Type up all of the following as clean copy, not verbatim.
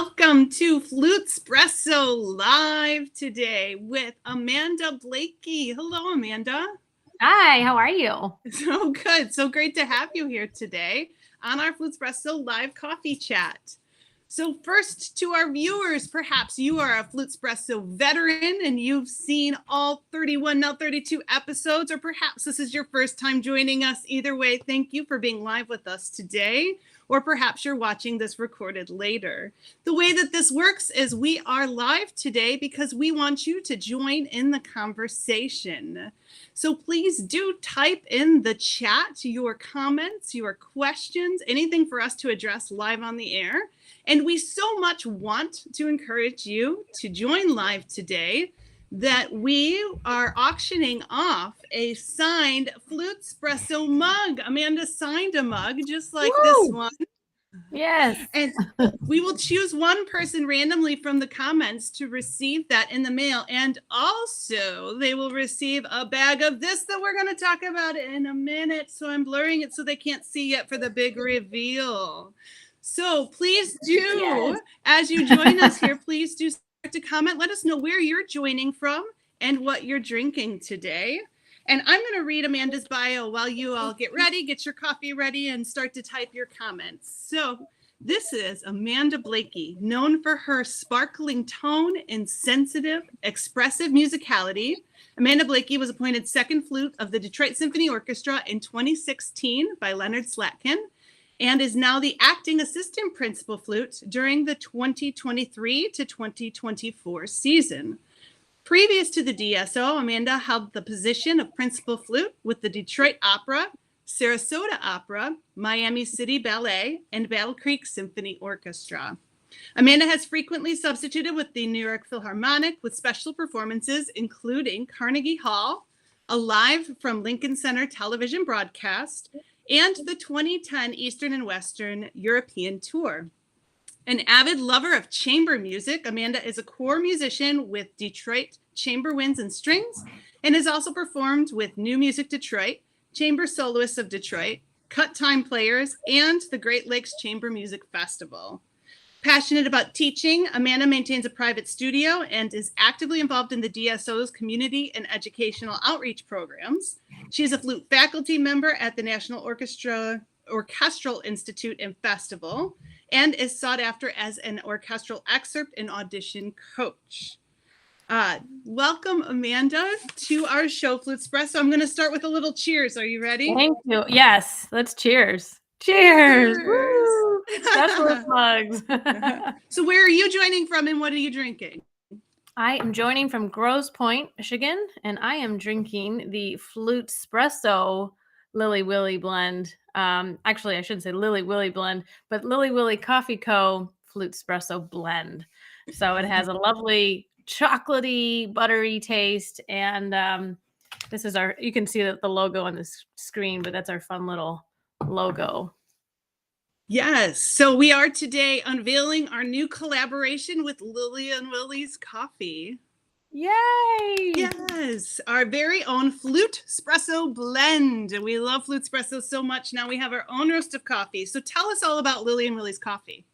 Welcome to FluteSpresso Live today with Amanda Blaikie. Hello, Amanda. Hi, how are you? So good. So great to have you here today on our FluteSpresso Live coffee chat. So first, to our viewers, perhaps you are a FluteSpresso veteran and you've seen all 31, now 32 episodes, or perhaps this is your first time joining us. Either way, thank you for being live with us today, or perhaps you're watching this recorded later. The way that this works is we are live today because we want you to join in the conversation. So please do type in the chat your comments, your questions, anything for us to address live on the air. And we so much want to encourage you to join live today that we are auctioning off a signed FluteSpresso mug. Amanda signed a mug just like this one. Yes. And we will choose one person randomly from the comments to receive that in the mail. And also they will receive a bag of this that we're going to talk about in a minute. So I'm blurring it so they can't see yet for the big reveal. So please do, as you join us here, please do start to comment. Let us know where you're joining from and what you're drinking today. And I'm going to read Amanda's bio while you all get ready, get your coffee ready, and start to type your comments. So this is Amanda Blaikie, known for her sparkling tone and sensitive, expressive musicality. Amanda Blaikie was appointed second flute of the Detroit Symphony Orchestra in 2016 by Leonard Slatkin, and is now the acting assistant principal flute during the 2023 to 2024 season. Previous to the DSO, Amanda held the position of principal flute with the Detroit Opera, Sarasota Opera, Miami City Ballet, and Battle Creek Symphony Orchestra. Amanda has frequently substituted with the New York Philharmonic with special performances, including Carnegie Hall, a live from Lincoln Center television broadcast, and the 2010 Eastern and Western European Tour. An avid lover of chamber music, Amanda is a core musician with Detroit Chamber Winds and Strings, and has also performed with New Music Detroit, Chamber Soloists of Detroit, Cut Time Players, and the Great Lakes Chamber Music Festival. Passionate about teaching, Amanda maintains a private studio and is actively involved in the DSO's community and educational outreach programs. She is a flute faculty member at the National Orchestral Institute and Festival, and is sought after as an orchestral excerpt and audition coach. Welcome, Amanda, to our show, FluteSpresso. I'm going to start with a little cheers. Are you ready? Thank you. Yes, let's cheers. Cheers. Woo! Specialist mugs. So where are you joining from and what are you drinking? I am joining from Grosse Pointe, Michigan, and I am drinking the FluteSpresso Lily Willy blend. Actually, I shouldn't say Lily Willy blend, but Lily Willy Coffee Co. FluteSpresso blend. So it has a lovely chocolatey, buttery taste. And this is you can see the logo on the screen, but that's our fun little logo. Yes. So we are today unveiling our new collaboration with Lily and Willy's Coffee. Yay! Yes, our very own FluteSpresso blend. We love FluteSpresso so much. Now we have our own roast of coffee. So tell us all about Lily and Willy's Coffee.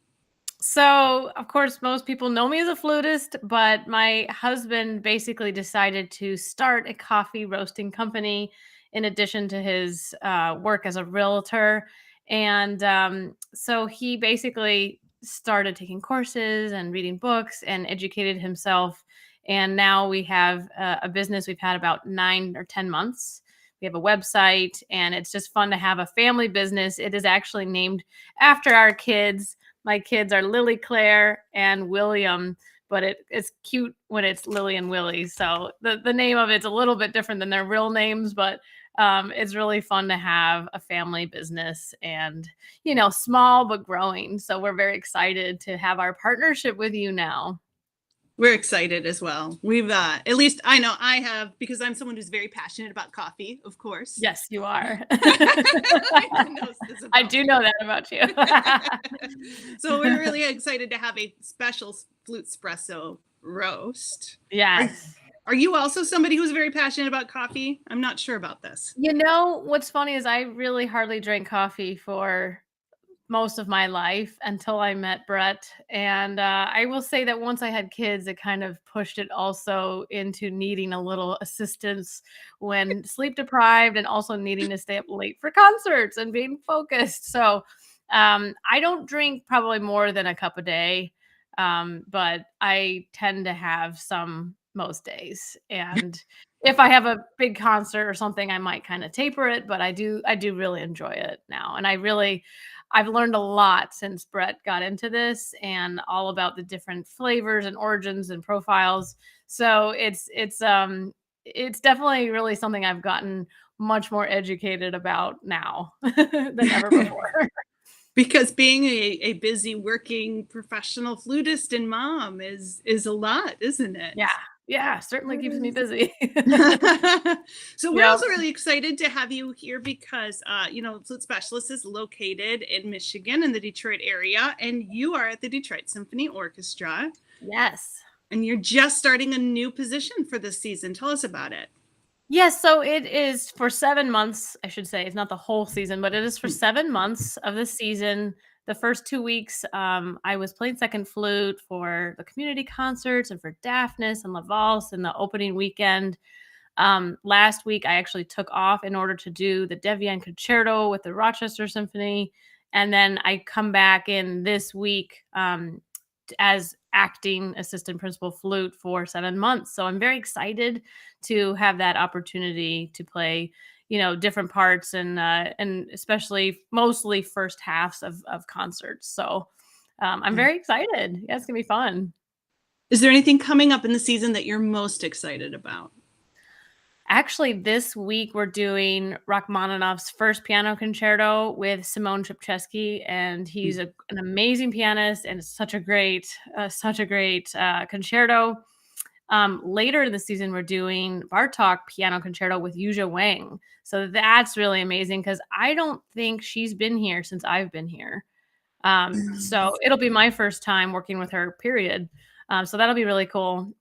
So, of course, most people know me as a flutist, but my husband basically decided to start a coffee roasting company in addition to his work as a realtor. And so he basically started taking courses and reading books and educated himself. And now we have a business we've had about 9 or 10 months. We have a website, and it's just fun to have a family business. It is actually named after our kids. My kids are Lily Claire and William, but it's cute when it's Lily and Willy. So the name of it's a little bit different than their real names, but it's really fun to have a family business and, small but growing. So we're very excited to have our partnership with you now. We're excited as well. We've, at least I know I have, because I'm someone who's very passionate about coffee, of course. Yes, you are. I do know that about you. So we're really excited to have a special FluteSpresso roast. Yes. Are you also somebody who's very passionate about coffee? I'm not sure about this. What's funny is I really hardly drank coffee for most of my life until I met Brett. And I will say that once I had kids, it kind of pushed it also into needing a little assistance when sleep deprived and also needing to stay up late for concerts and being focused. So I don't drink probably more than a cup a day, but I tend to have some most days. And if I have a big concert or something, I might kind of taper it, but I do really enjoy it now. And I've learned a lot since Brett got into this and all about the different flavors and origins and profiles. So it's definitely really something I've gotten much more educated about now than ever before. Because being a busy working professional flutist and mom is a lot, isn't Yeah. it? Yeah, certainly It keeps me is. busy. So we're Yep. also really excited to have you here because Flute Specialist is located in Michigan in the Detroit area, and you are at the Detroit Symphony Orchestra, Yes. and you're just starting a new position for this season. Tell us about it. Yes, so it is for 7 months, I should say. It's not the whole season, but it is for 7 months of the season. The first 2 weeks, I was playing second flute for the community concerts and for Daphnis and La Valse in the opening weekend. Last week, I actually took off in order to do the Devian Concerto with the Rochester Symphony, and then I come back in this week as acting assistant principal flute for 7 months. So I'm very excited to have that opportunity to play, different parts and especially mostly first halves of concerts. So I'm very excited. Yeah, it's gonna be fun. Is there anything coming up in the season that you're most excited about? Actually, this week we're doing Rachmaninoff's first piano concerto with Simone Trubczewski, and he's an amazing pianist, and it's such a great concerto. Later in the season, we're doing Bartok piano concerto with Yuja Wang, so that's really amazing because I don't think she's been here since I've been here. So it'll be my first time working with her, period. So that'll be really cool.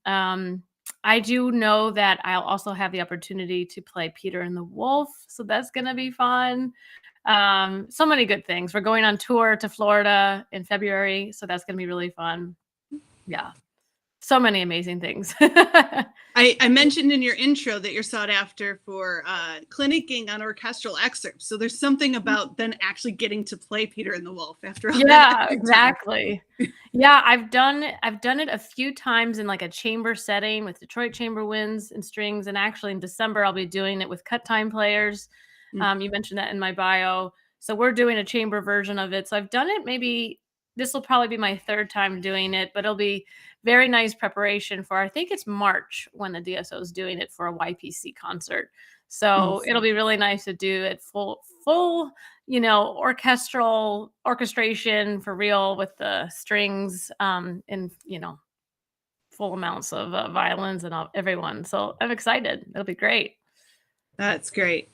I do know that I'll also have the opportunity to play Peter and the Wolf. So that's going to be fun. So many good things. We're going on tour to Florida in February. So that's going to be really fun. Yeah. So many amazing things. I mentioned in your intro that you're sought after for clinicking on orchestral excerpts. So there's something about then actually getting to play Peter and the Wolf after all that Yeah, extra time. exactly. Yeah, I've done it a few times in like a chamber setting with Detroit chamber winds and strings, and actually in December I'll be doing it with cut time players. Mm. You mentioned that in my bio. So we're doing a chamber version of it. So I've done it maybe this will probably be my third time doing it, but it'll be very nice preparation for I think it's March when the DSO is doing it for a YPC concert. So it'll Awesome. be really nice to do it full orchestration for real with the strings, and, full amounts of violins and everyone. So I'm excited. It'll be great. That's great.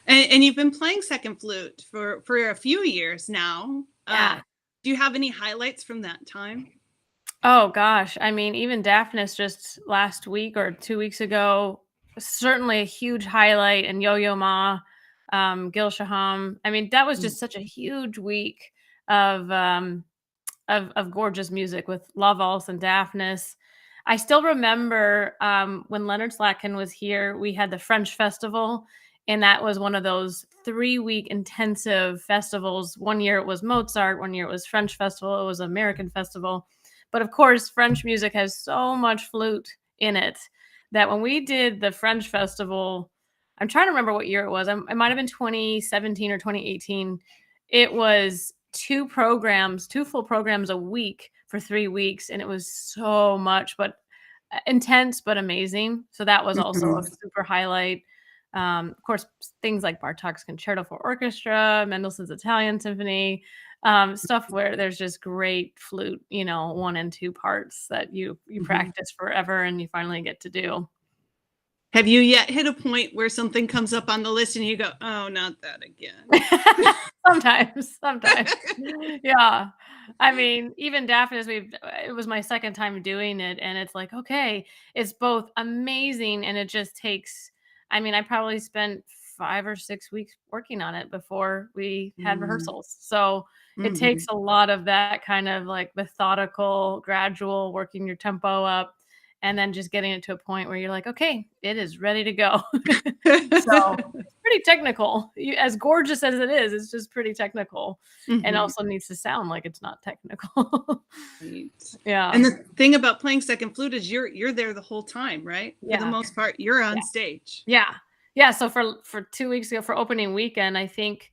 And you've been playing second flute for a few years now. Yeah. Do you have any highlights from that time? Oh gosh. I mean, even Daphnis just last week or 2 weeks ago, certainly a huge highlight, and Yo-Yo Ma, Gil Shaham. I mean, that was Mm. just such a huge week of um of gorgeous music with La Valse and Daphnis. I still remember when Leonard Slatkin was here, we had the French Festival, and that was one of those 3-week intensive festivals. One year it was Mozart, one year it was French Festival, it was American Festival. But of course, French music has so much flute in it that when we did the French Festival, I'm trying to remember what year it was. It might have been 2017 or 2018. It was two full programs a week for 3 weeks, and it was so much, but intense, but amazing. So that was also a Mhm. super highlight. Of course, things like Bartok's Concerto for Orchestra, Mendelssohn's Italian Symphony, stuff where there's just great flute, 1 and 2 parts that you Mhm. practice forever and you finally get to do. Have you yet hit a point where something comes up on the list and you go, "Oh, not that again"? Sometimes. Yeah. I mean, even Daphnis, it was my second time doing it, and it's like, okay, it's both amazing and it just takes I mean, I probably spent 5 or 6 weeks working on it before we had Mm, rehearsals. So it takes mhm. a lot of that kind of like methodical, gradual, working your tempo up, and then just getting it to a point where you're like, okay, it is ready to go. So it's pretty technical. As gorgeous as it is, it's just pretty technical, and Mhm. also needs to sound like it's not technical. Right. And Yeah. the thing about playing second flute is you're there the whole time, right? For the Yeah. most part, you're Yeah. on stage. Yeah. Yeah, so for 2 weeks ago, for opening weekend, I think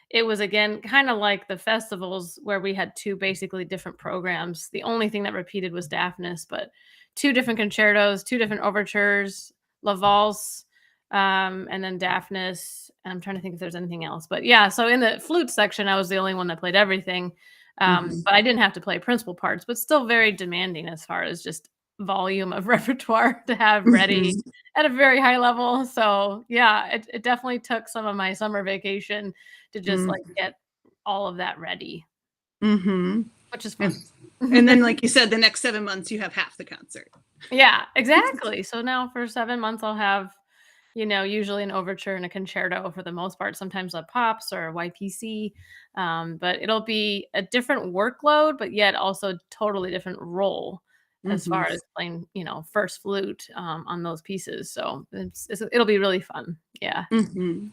it was again kinda like the festivals where we had 2 basically different programs. The only thing that repeated was Daphnis, but 2 different concertos, 2 different overtures, La Valse, and then Daphnis, and I'm trying to think if there's anything else, but yeah, so in the flute section, I was the only one that played everything, Mhm. but I didn't have to play principal parts, but still very demanding as far as just volume of repertoire to have ready Mhm. at a very high level. So, yeah, it definitely took some of my summer vacation to just, Mm, like, get all of that ready, mhm. which is And fun. and then, like you said, the next 7 months, you have half the concert. Yeah, exactly. So now for 7 months, I'll have, usually an overture and a concerto for the most part, sometimes a pops or a YPC, but it'll be a different workload, but yet also totally different role as Mhm. far as playing, first flute, on those pieces. So it'll be really fun. Yeah. Mhm.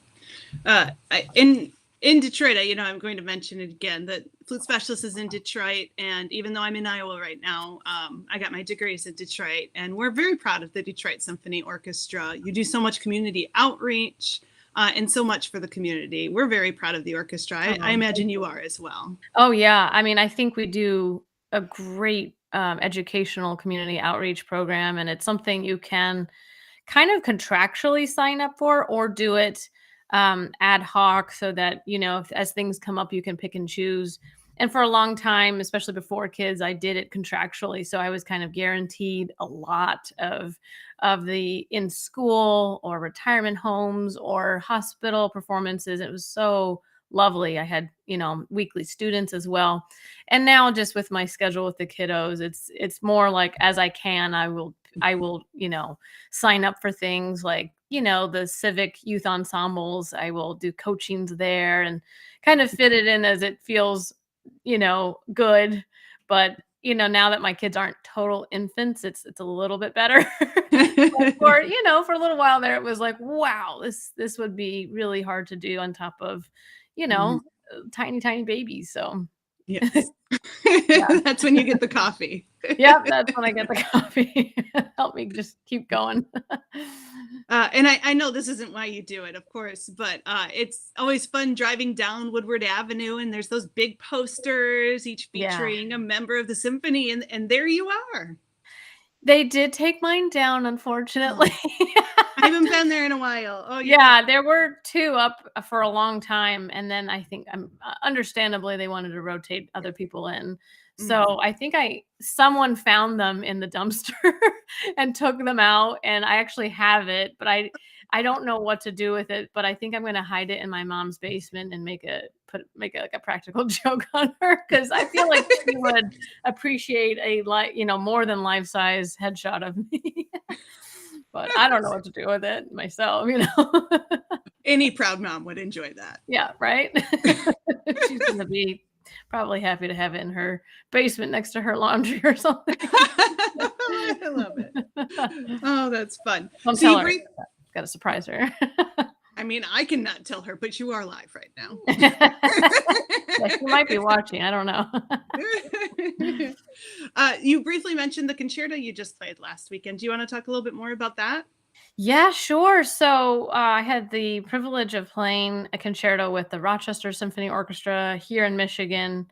In Detroit, I'm going to mention it again that Flute Specialist is in Detroit, and even though I'm in Iowa right now, I got my degrees in Detroit, and we're very proud of the Detroit Symphony Orchestra. You do so much community outreach and so much for the community. We're very proud of the orchestra. I Thank imagine you you. are as well. Oh, yeah. I mean, I think we do a great, educational community outreach program, and it's something you can kind of contractually sign up for or do it, ad hoc so that, if as things come up, you can pick and choose. And for a long time, especially before kids, I did it contractually, so I was kind of guaranteed a lot of the in school or retirement homes or hospital performances. It was so lovely. I had, weekly students as well. And now just with my schedule with the kiddos, it's more like as I can, I will, sign up for things like, the civic youth ensembles. I will do coachings there and kind of fit it in as it feels, good. But, now that my kids aren't total infants, it's a little bit better. But for a little while there, it was like, wow, this would be really hard to do on top of, you Mhm. know, tiny, tiny babies. So Yes. yeah. That's when you get the coffee. Yep, that's when I get the coffee. Help me just keep going. And I know this isn't why you do it, of course, but it's always fun driving down Woodward Avenue, and there's those big posters, each Yeah. featuring a member of the symphony, and there you are. They did take mine down, Oh, unfortunately. I haven't been there in a while. Oh, you Yeah, thought, there were 2 up for a long time, and then I think, understandably, they wanted to rotate other people in. mhm. So, I think I someone found them in the dumpster and took them out, and I actually have it, but I don't know what to do with it, but I think I'm gonna hide it in my mom's basement and make it like a practical joke on her because I feel like she would appreciate more than life-size headshot of me. But I don't know what to do with it myself. Any proud mom would enjoy that. Yeah, right? She's gonna be probably happy to have it in her basement next to her laundry or something. I love it. Oh, that's fun. Don't So tell you her. brief Gotta surprise her. I mean, I cannot tell her, but you are live right now. Yeah, she might be watching, I don't know. You briefly mentioned the concerto you just played last weekend. Do you want to talk a little bit more about that? Yeah, sure. So I had the privilege of playing a concerto with the Rochester Symphony Orchestra here in Michigan.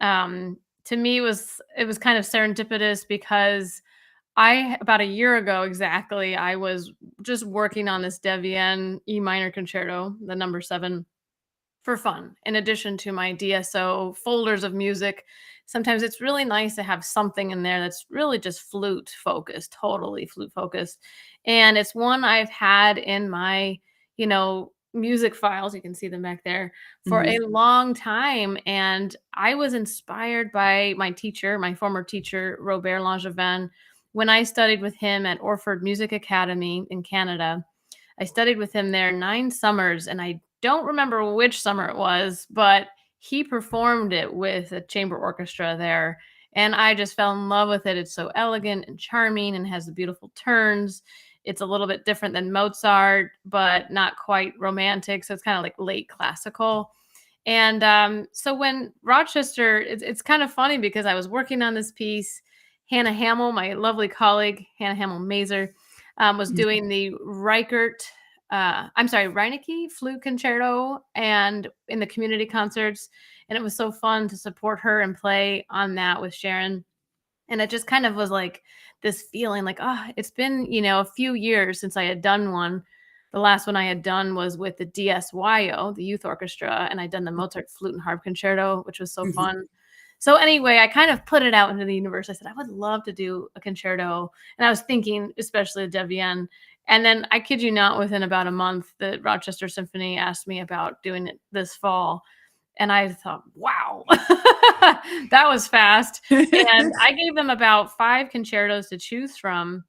To me, it was kind of serendipitous because I about a year ago exactly, I was just working on this Debian E minor concerto, the number 7, for fun. In addition to my DSO folders of music, sometimes it's really nice to have something in there that's really just flute focused, totally flute focused. And it's one I've had in my, music files, you can see them back there, for a Mhm. long time. And I was inspired by my teacher, my former teacher, Robert Langevin, when I studied with him at Orford Music Academy in Canada. I studied with him there 9 summers, and I don't remember which summer it was, but he performed it with a chamber orchestra there, and I just fell in love with it. It's so elegant and charming and has the beautiful turns. It's a little bit different than Mozart, but not quite romantic, so it's kinda like late classical. And so when Rochester, it's kind of funny because I was working on this piece. Hannah Hamill, my lovely colleague, Hannah Hamill Mazer, was doing the Reinecke flute concerto and in the community concerts. And it was so fun to support her and play on that with Sharon. And it just kind of was like this feeling like, oh, it's been, a few years since I had done one. The last one I had done was with the DSYO, the youth orchestra, and I'd done the Mozart flute and harp concerto, which was so fun. So anyway, I kind of put it out into the universe. I said, I would love to do a concerto. And I was thinking, especially a Debian. And then I kid you not, within about a month, the Rochester Symphony asked me about doing it this fall. And I thought, wow, that was fast. And I gave them about 5 concertos to choose from.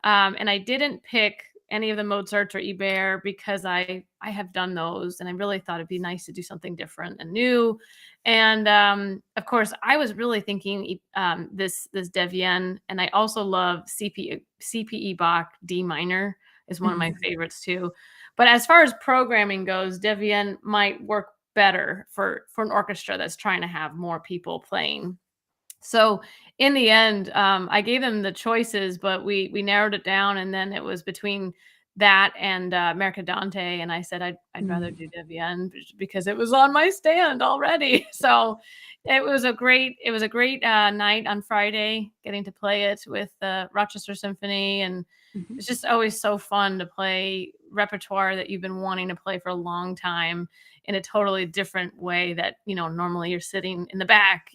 And I didn't pick any of the Mozarts or Ibert because I have done those. And I really thought it'd be nice to do something different and new. And of course, I was really thinking this Devienne. And I also love CPE Bach D minor is one of my favorites too. But as far as programming goes, Devienne might work better for an orchestra that's trying to have more people playing. So in the end, I gave them the choices, but we narrowed it down, and then it was between that and Mercadante, and I said I'd rather do Devienne because it was on my stand already. So it was a great night on Friday, getting to play it with the Rochester Symphony, and it's just always so fun to play repertoire that you've been wanting to play for a long time in a totally different way that, normally you're sitting in the back,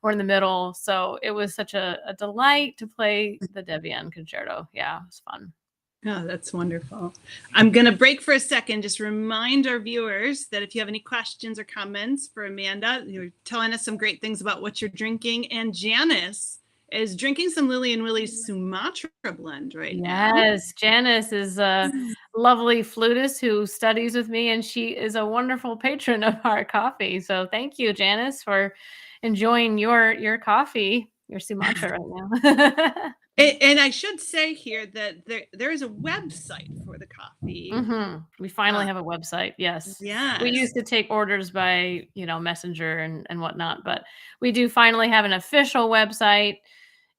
or in the middle. So it was such a delight to play the Debian concerto. Yeah, it was fun. Oh, that's wonderful. I'm going to break for a second. Just remind our viewers that if you have any questions or comments for Amanda, you're telling us some great things about what you're drinking. And Janice is drinking some Lily and Willy's Sumatra blend right now. Yes, Janice is a lovely flutist who studies with me, and she is a wonderful patron of our coffee. So thank you, Janice, for enjoying your coffee, your Sumatra right now. And I should say here that there is a website for the coffee. We finally have a website. Yes. Yes. We used to take orders by, Messenger and whatnot, but we do finally have an official website.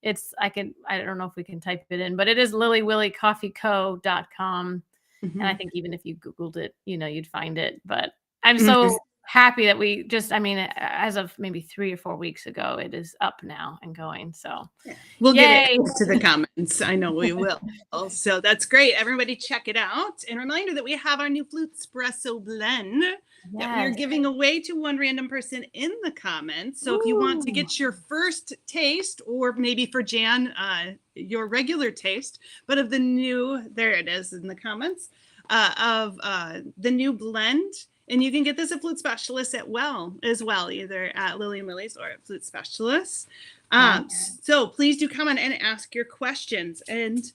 I don't know if we can type it in, but it is lillywillycoffeeco.com. And I think even if you Googled it, you'd find it. But I'm so happy that as of maybe 3 or 4 weeks ago, it is up now and going. So we'll get it to the comments. I know we will. So that's great. Everybody check it out. And reminder that we have our new FluteSpresso blend that we're giving away to one random person in the comments. So if you want to get your first taste, or maybe for Jan, your regular taste, but of the new, there it is in the comments, of the new blend. And you can get this at Flute Specialists as well, either at Lily and Willy's or at Flute Specialists. So please do come on and ask your questions. And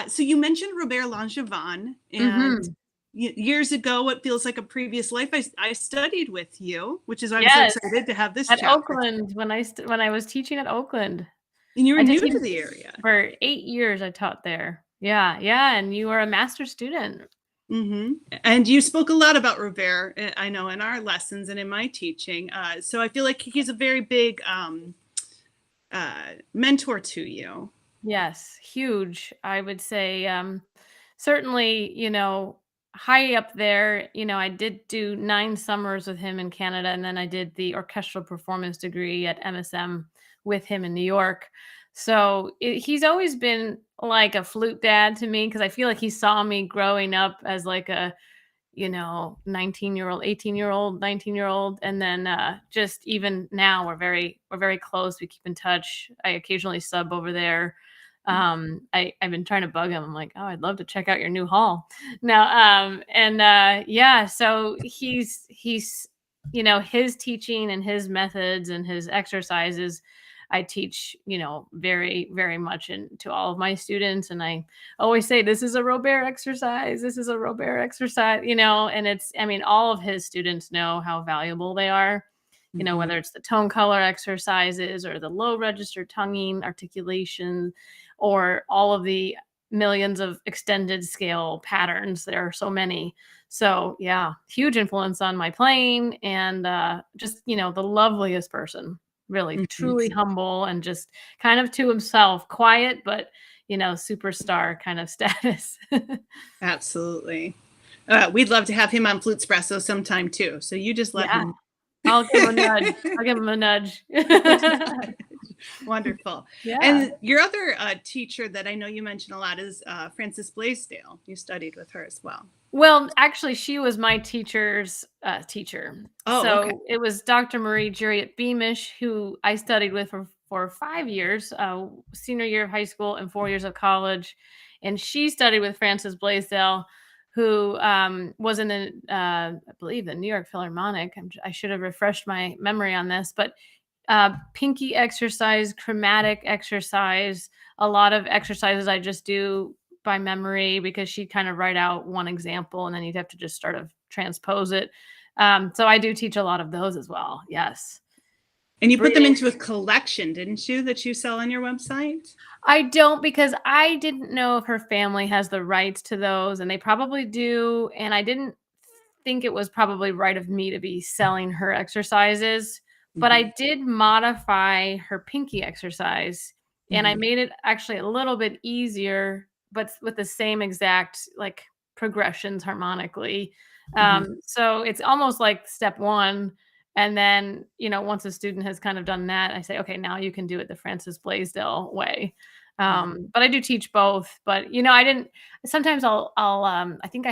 so you mentioned Robert Langevin, and years ago, it feels like a previous life, I studied with you, which is why I'm so excited to have this at chat. Oakland when I was teaching at Oakland. And you were new to the area. For 8 years, I taught there. Yeah, and you were a master student. And you spoke a lot about Robert, I know, in our lessons and in my teaching. So I feel like he's a very big mentor to you. Yes, huge. I would say certainly, high up there. I did do 9 summers with him in Canada, and then I did the orchestral performance degree at MSM with him in New York. So he's always been like a flute dad to me, because I feel like he saw me growing up as like a 19-year-old, 18-year-old, 19-year-old, and then just even now we're very close. We keep in touch. I occasionally sub over there. I've been trying to bug him. I'm like, oh, I'd love to check out your new hall now. So he's his teaching and his methods and his exercises I teach, very, very much to all of my students. And I always say, this is a Robert exercise. This is a Robert exercise, and all of his students know how valuable they are, Mhm. whether it's the tone color exercises or the low register tonguing articulation or all of the millions of extended scale patterns. There are so many. So yeah, huge influence on my playing and just, the loveliest person, really Mhm. truly humble and just kind of to himself, quiet, but, superstar kind of status. Absolutely. We'd love to have him on FluteSpresso sometime too. So you just let Yeah, him. I'll give him a nudge. I'll give him a nudge. Wonderful. Yeah. And your other teacher that I know you mention a lot is Frances Blaisdell. You studied with her as well. Well, actually, she was my teacher's teacher. Oh, okay. So it was Dr. Marie Juriat Beamish, who I studied with for 5 years, senior year of high school and 4 years of college. And she studied with Frances Blaisdell, who was in I believe, the New York Philharmonic. I should have refreshed my memory on this, but pinky exercise, chromatic exercise, a lot of exercises I just do by memory because she'd kind of write out one example and then you'd have to just sort of transpose it. So I do teach a lot of those as well. Yes. And you put them Breathing. into a collection, didn't you, that you sell on your website? I don't because I didn't know if her family has the rights to those and they probably do. And I didn't think it was probably right of me to be selling her exercises, but Hmm. I did modify her pinky exercise and I Hmm. made it actually a little bit easier, but with the same exact like progressions harmonically. Hmm. So it's almost like step one. And then, once a student has kind of done that, I say, okay, now you can do it the Frances Blaisdell way. Yeah. But I do teach both. But I didn't. Sometimes I think I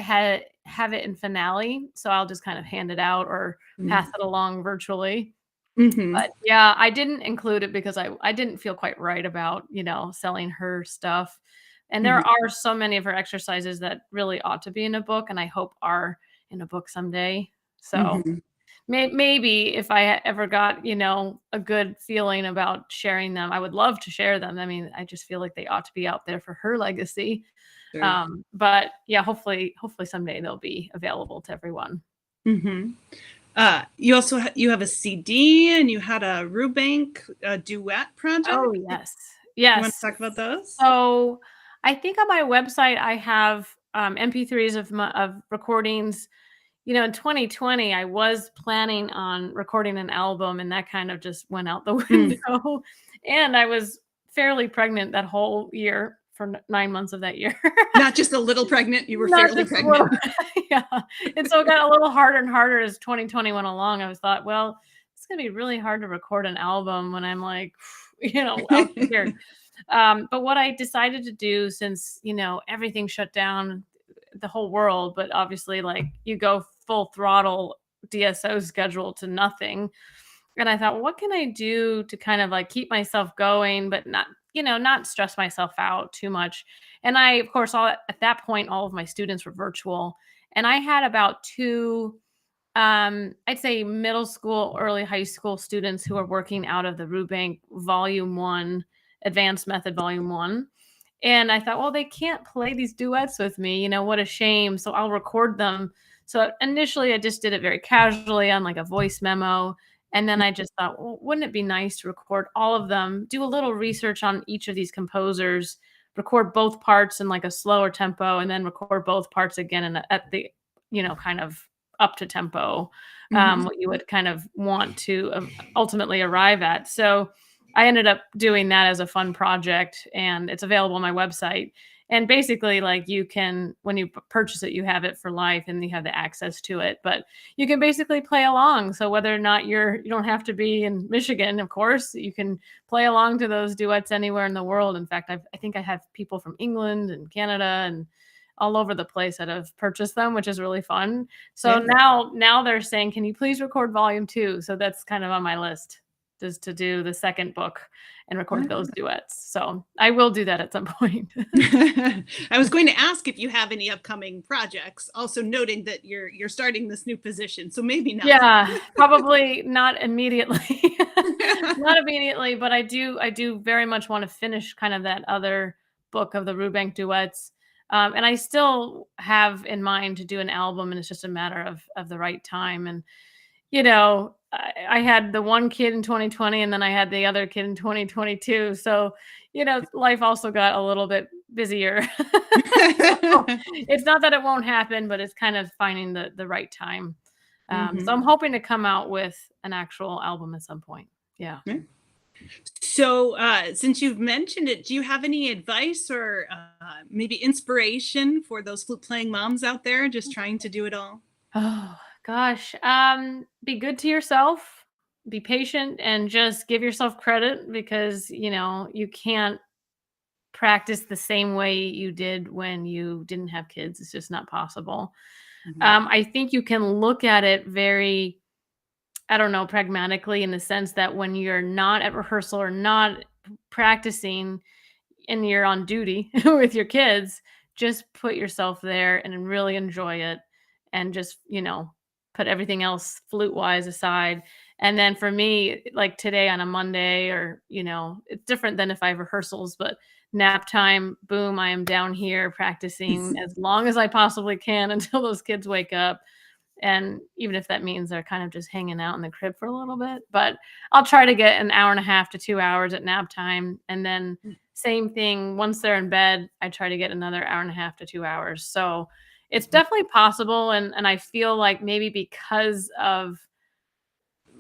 have it in finale, so I'll just kind of hand it out or pass it along virtually. Hmm. But yeah, I didn't include it because I didn't feel quite right about, selling her stuff. And there Hmm. are so many of her exercises that really ought to be in a book and I hope are in a book someday. So Hmm. maybe if I ever got, a good feeling about sharing them, I would love to share them. I mean, I just feel like they ought to be out there for her legacy. Sure. But yeah, hopefully someday they'll be available to everyone. Hmm. You also you have a CD and you had a Rubank duet project. Oh, You yes. want to Yes. talk about those? So, I think on my website, I have, MP3s of recordings. In 2020, I was planning on recording an album, and that kind of just went out the Mm. window, and I was fairly pregnant that whole year for 9 months of that year. Not just a little pregnant, you were Not fairly just a little. pregnant. Yeah, and so it got a little harder and harder as 2020 went along. I was thought, "Well, it's gonna be really hard to record an album when I'm, like, out here." But what I decided to do since, everything shut down, the whole world, but obviously, like, you go full throttle DSO schedule to nothing. And I thought, well, what can I do to kind of like keep myself going, but not stress myself out too much. And I, of course, at that point, all of my students were virtual. And I had about two, I'd say middle school, early high school students who are working out of the Rubank Volume 1, Advanced Method Volume 1. And I thought, well, they can't play these duets with me. What a shame. So I'll record them. So initially, I just did it very casually on like a voice memo. And then I just thought, well, wouldn't it be nice to record all of them, do a little research on each of these composers, record both parts in like a slower tempo, and then record both parts again at the, kind of up to tempo, Mhm. what you would kind of want to ultimately arrive at. So I ended up doing that as a fun project and it's available on my website. And basically, like you can, when you purchase it, you have it for life and you have the access to it. But you can basically play along. So whether or not you don't have to be in Michigan, of course, you can play along to those duets anywhere in the world. In fact, I think I have people from England and Canada and all over the place that have purchased them, which is really fun. So Yeah. now they're saying, can you please record volume 2? So that's kind of on my list. is to do the second book and record those duets. So I will do that at some point. I was going to ask if you have any upcoming projects, also noting that you're starting this new position, so maybe not. Yeah, probably not immediately. Not immediately, but I do very much want to finish kind of that other book of the Rubank duets. And I still have in mind to do an album, and it's just a matter of the right time. And I had the one kid in 2020, and then I had the other kid in 2022. So, life also got a little bit busier. So, it's not that it won't happen, but it's kind of finding the right time. So I'm hoping to come out with an actual album at some point. Yeah. Yeah. So, since you've mentioned it, do you have any advice or maybe inspiration for those flute playing moms out there just trying to do it all? Oh gosh. Be good to yourself, be patient, and just give yourself credit because, you can't practice the same way you did when you didn't have kids. It's just not possible. Mhm. I think you can look at it very, I don't know, pragmatically in the sense that when you're not at rehearsal or not practicing and you're on duty with your kids, just put yourself there and really enjoy it and just, put everything else flute wise aside. And then for me, like today on a Monday or, it's different than if I have rehearsals, but nap time, boom, I am down here practicing as long as I possibly can until those kids wake up. And even if that means they're kind of just hanging out in the crib for a little bit, but I'll try to get an hour and a half to 2 hours at nap time. And then same thing, once they're in bed, I try to get another hour and a half to 2 hours. So it's definitely possible. And I feel like maybe because of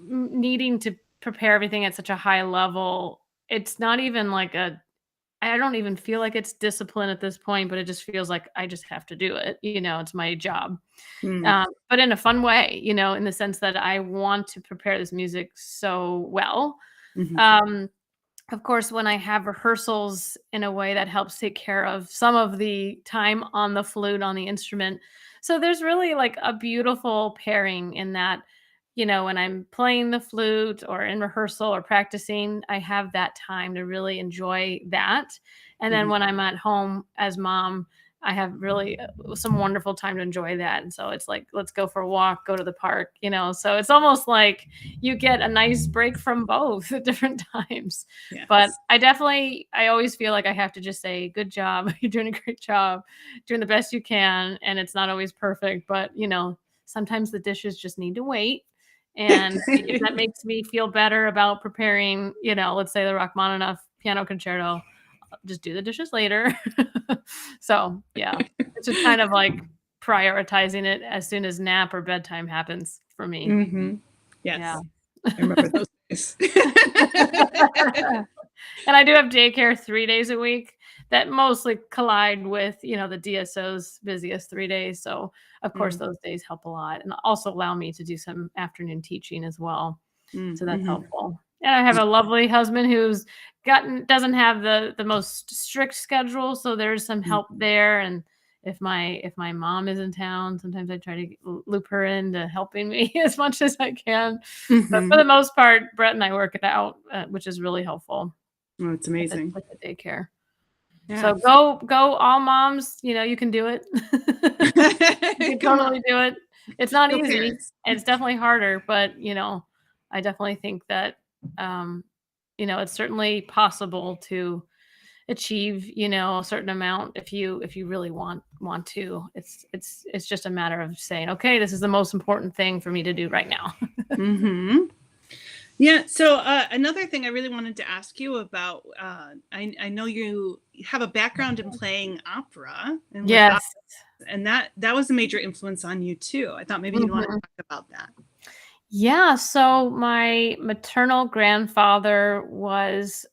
needing to prepare everything at such a high level, it's not even like I don't even feel like it's discipline at this point, but it just feels like I just have to do it. It's my job. Mm. But in a fun way, in the sense that I want to prepare this music so well. Mhm. Of course, when I have rehearsals in a way that helps take care of some of the time on the flute, on the instrument. So there's really like a beautiful pairing in that, when I'm playing the flute or in rehearsal or practicing, I have that time to really enjoy that. And then Mhm. when I'm at home as mom, I have really some wonderful time to enjoy that. And so it's like, let's go for a walk, go to the park, so it's almost like you get a nice break from both at different times. But Yes. I always feel like I have to just say, good job. You're doing a great job, doing the best you can. And it's not always perfect, but sometimes the dishes just need to wait. And if that makes me feel better about preparing, let's say the Rachmaninoff piano concerto, I'll just do the dishes later. So yeah, it's just kind of like prioritizing it as soon as nap or bedtime happens for me. Mhm. Yeah. Yes. I remember those days. And I do have daycare 3 days a week that mostly collide with, the DSO's busiest 3 days. So, of course, Mm. those days help a lot and also allow me to do some afternoon teaching as well. Mm, So that's mhm. helpful. And I have a lovely husband who's doesn't have the most strict schedule, so there's some Mm. help there. And if my mom is in town, sometimes I try to loop her into helping me as much as I can. But for the Mhm. most part, Brett and I work it out, which is really helpful Oh, it's with the amazing. with the daycare. So Yes. go all moms, you can do it. You can Come on. totally do it. It's not Go easy. parents. It's definitely harder, but, I definitely think that, um, it's certainly possible to achieve, a certain amount if you really want to. It's just a matter of saying, "Okay, this is the most important thing for me to do right now." Mhm. Yeah. So another thing I really wanted to ask you about, I know you have a background in playing opera and with Yes. and that was a major influence on you too. I thought maybe you'd want to Mhm. talk about that. Yeah, so my maternal grandfather was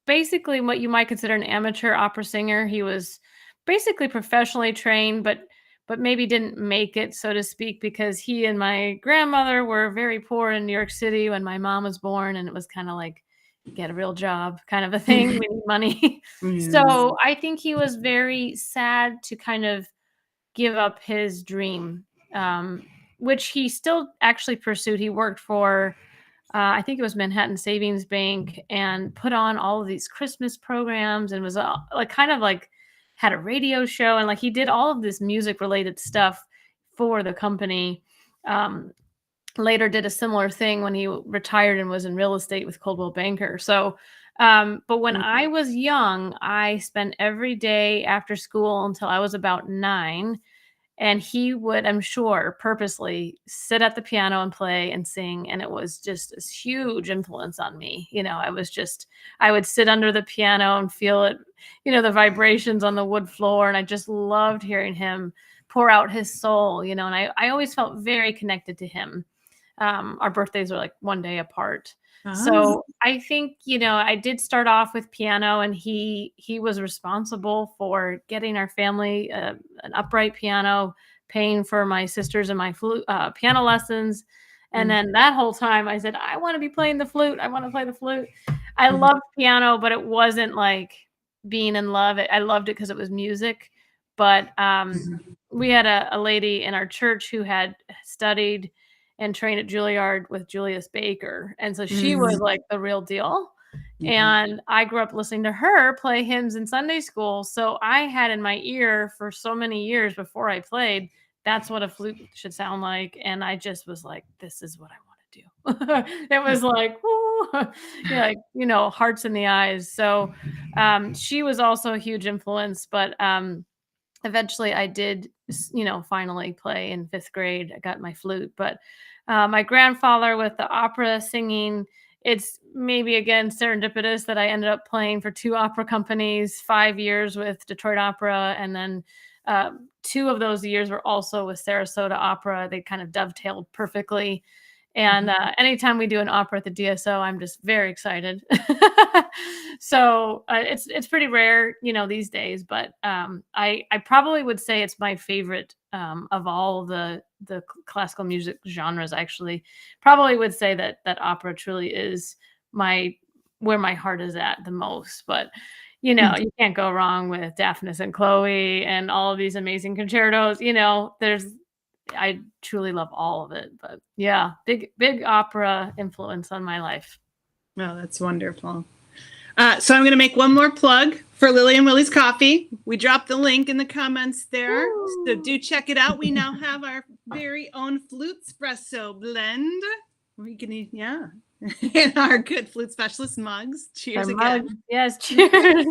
basically what you might consider an amateur opera singer. He was basically professionally trained, but maybe didn't make it, so to speak, because he and my grandmother were very poor in New York City when my mom was born, and it was kind of like get a real job kind of a thing. We need money. Yes. So I think he was very sad to kind of give up his dream, um, which he still actually pursued. He worked for I think it was Manhattan Savings Bank, and put on all of these Christmas programs, and was like kind of like had a radio show, and like he did all of this music related stuff for the company. Um, Later did a similar thing when he retired and was in real estate with Coldwell Banker. So, but when I was young, I spent every day after school until I was about 9. And he would, I'm sure, purposely sit at the piano and play and sing. And it was just this huge influence on me. I would sit under the piano and feel it, the vibrations on the wood floor. And I just loved hearing him pour out his soul, and I always felt very connected to him. Our birthdays are like one day apart. So I think, I did start off with piano, and he was responsible for getting our family an upright piano, paying for my sisters and my piano lessons. And then that whole time I said, I want to be playing the flute. I want to play the flute. I loved piano, but it wasn't like being in love. I loved it because it was music. But we had a lady in our church who had studied and trained at Juilliard with Julius Baker. And so she was like the real deal. And I grew up listening to her play hymns in Sunday school. So I had in my ear for so many years before I played, that's what a flute should sound like. And I just was like, this is what I want to do. It was like, woo, hearts in the eyes. So she was also a huge influence. But eventually I did, finally play in 5th grade. I got my flute. But my grandfather with the opera singing, it's maybe again serendipitous that I ended up playing for 2 opera companies, 5 years with Detroit Opera, and then 2 of those years were also with Sarasota Opera. They kind of dovetailed perfectly. And anytime we do an opera at the DSO, I'm just very excited. So it's pretty rare, these days. But I probably would say it's my favorite of all the classical music genres. Actually, probably would say that opera truly is where my heart is at the most. But you can't go wrong with Daphnis and Chloe and all of these amazing concertos. I truly love all of it. But yeah, big opera influence on my life. Oh, that's wonderful. So I'm going to make one more plug for Lily and Willy's Coffee. We dropped the link in the comments there. Woo! So do check it out. We now have our very own FluteSpresso blend. We can, in our good flute specialist mugs. Cheers again. Yes, cheers.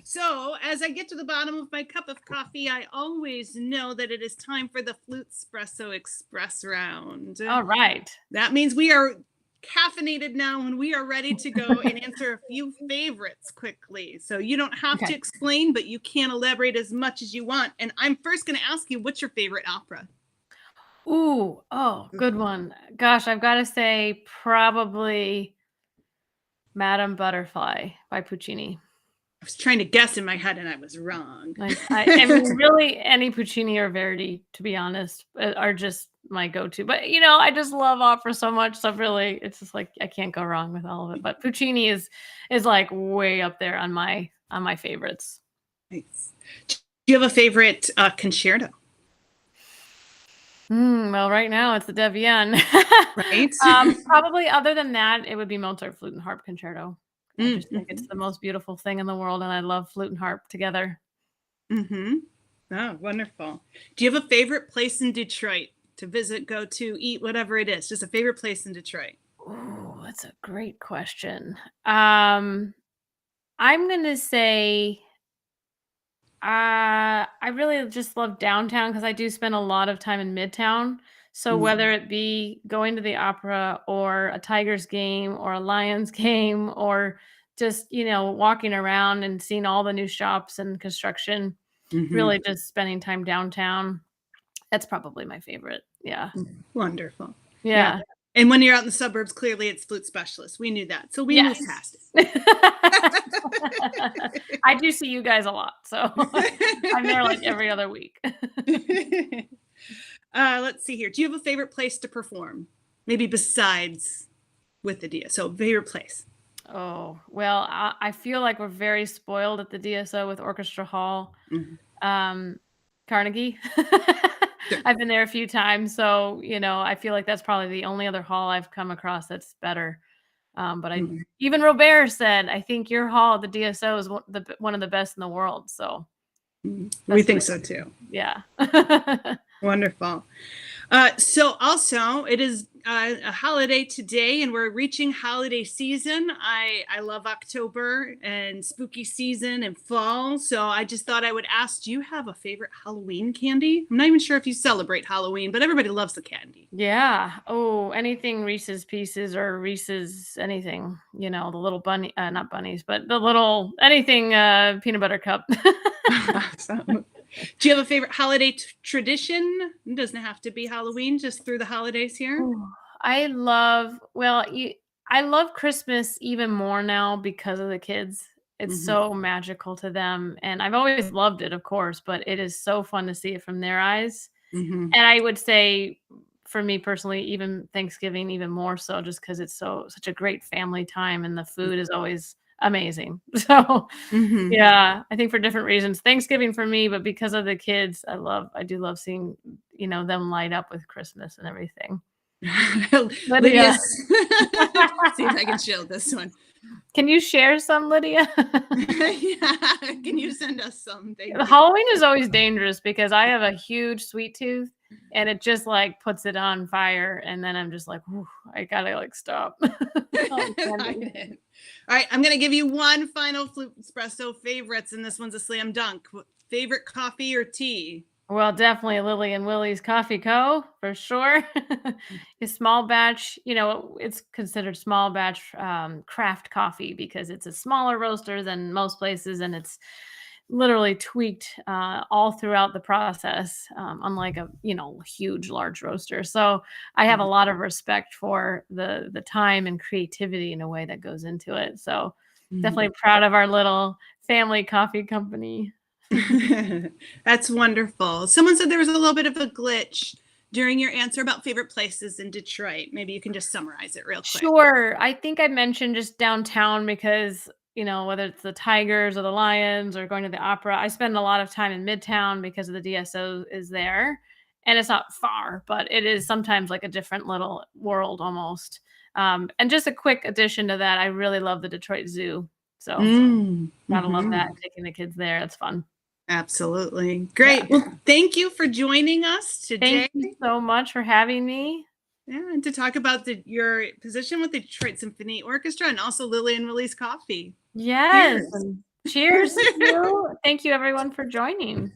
So as I get to the bottom of my cup of coffee, I always know that it is time for the FluteSpresso Express round. All right. That means we are caffeinated now and we are ready to go and answer a few favorites quickly. So you don't have to explain, but you can elaborate as much as you want. And I'm first going to ask you, what's your favorite opera? Ooh, good one. Gosh, I've got to say probably Madame Butterfly by Puccini. I was trying to guess in my head and I was wrong. I mean, really, any Puccini or Verdi, to be honest, are just my go-to. But I just love opera so much. So really, it's just like I can't go wrong with all of it. But Puccini is like way up there on my favorites. Nice. Do you have a favorite concerto? Well, right now it's the Debian. Right. Probably other than that, it would be Mozart Flute and Harp Concerto. I just think it's the most beautiful thing in the world, and I love flute and harp together. Oh, wonderful. Do you have a favorite place in Detroit to visit, go to, eat, whatever it is? Just a favorite place in Detroit? Oh, that's a great question. I'm going to say I really just love downtown because I do spend a lot of time in Midtown. So whether it be going to the opera or a Tigers game or a Lions game or just, walking around and seeing all the new shops and construction, really just spending time downtown. That's probably my favorite. Yeah. Wonderful. Yeah. And when you're out in the suburbs, clearly it's flute specialist. We knew that. So we moved past it. I do see you guys a lot. So I'm there like every other week. Let's see here. Do you have a favorite place to perform? Maybe besides with the DSO, favorite place? Oh, well, I feel like we're very spoiled at the DSO with Orchestra Hall. Carnegie. Sure. I've been there a few times, so, I feel like that's probably the only other hall I've come across that's better. But Mhm. even Robert said, "I think your hall, the DSO, is one of the best in the world." So We that's think really so too. yeah. Wonderful. So also it is a holiday today and we're reaching holiday season. I love October and spooky season and fall. So I just thought I would ask, do you have a favorite Halloween candy? I'm not even sure if you celebrate Halloween, but everybody loves the candy. Yeah. Oh, anything Reese's Pieces or Reese's anything, the little bunny, not bunnies, but the little anything peanut butter cup. Awesome. Do you have a favorite holiday tradition? It doesn't have to be Halloween, just through the holidays here. Ooh, I love well, I love Christmas even more now because of the kids. It's Hmm. so magical to them, and I've always loved it, of course, but it is so fun to see it from their eyes. Hmm. And I would say for me personally, even Thanksgiving even more so just because it's such a great family time and the food is always amazing. So, Hmm. yeah, I think for different reasons. Thanksgiving for me, but because of the kids, I do love seeing, them light up with Christmas and everything. Lydia's. Lydia. See if I can show this one. Can you share some, Lydia? Yeah. Can you send us some? Thank you. Halloween is always dangerous because I have a huge sweet tooth and it just like puts it on fire. And then I'm just like, "Whew, I gotta like stop." Oh, I candy. did. All right, I'm gonna give you one final Flute Espresso favorites, and this one's a slam dunk. Favorite coffee or tea? Well, definitely Lily and Willy's Coffee Co. for sure. A small batch, it's considered small batch craft coffee because it's a smaller roaster than most places and it's literally tweaked all throughout the process, unlike a huge large roaster. So I have a lot of respect for the time and creativity in a way that goes into it. So Mhm. definitely proud of our little family coffee company. That's wonderful. Someone said there was a little bit of a glitch during your answer about favorite places in Detroit. Maybe you can just summarize it real quick. Sure. I think I mentioned just downtown because, whether it's the Tigers or the Lions or going to the opera, I spend a lot of time in Midtown because of the DSO is there. And it's not far, but it is sometimes like a different little world almost. And just a quick addition to that, I really love the Detroit Zoo. So Mm, gotta love that. mhm. Taking the kids there. It's fun. Absolutely. Yeah. Great. Well, thank you for joining us Thank today. you so much for having me. Yeah, and to talk about your position with the Detroit Symphony Orchestra and also Lily and Willie's Coffee. Yes. Cheers. And cheers to you. Thank you everyone for joining.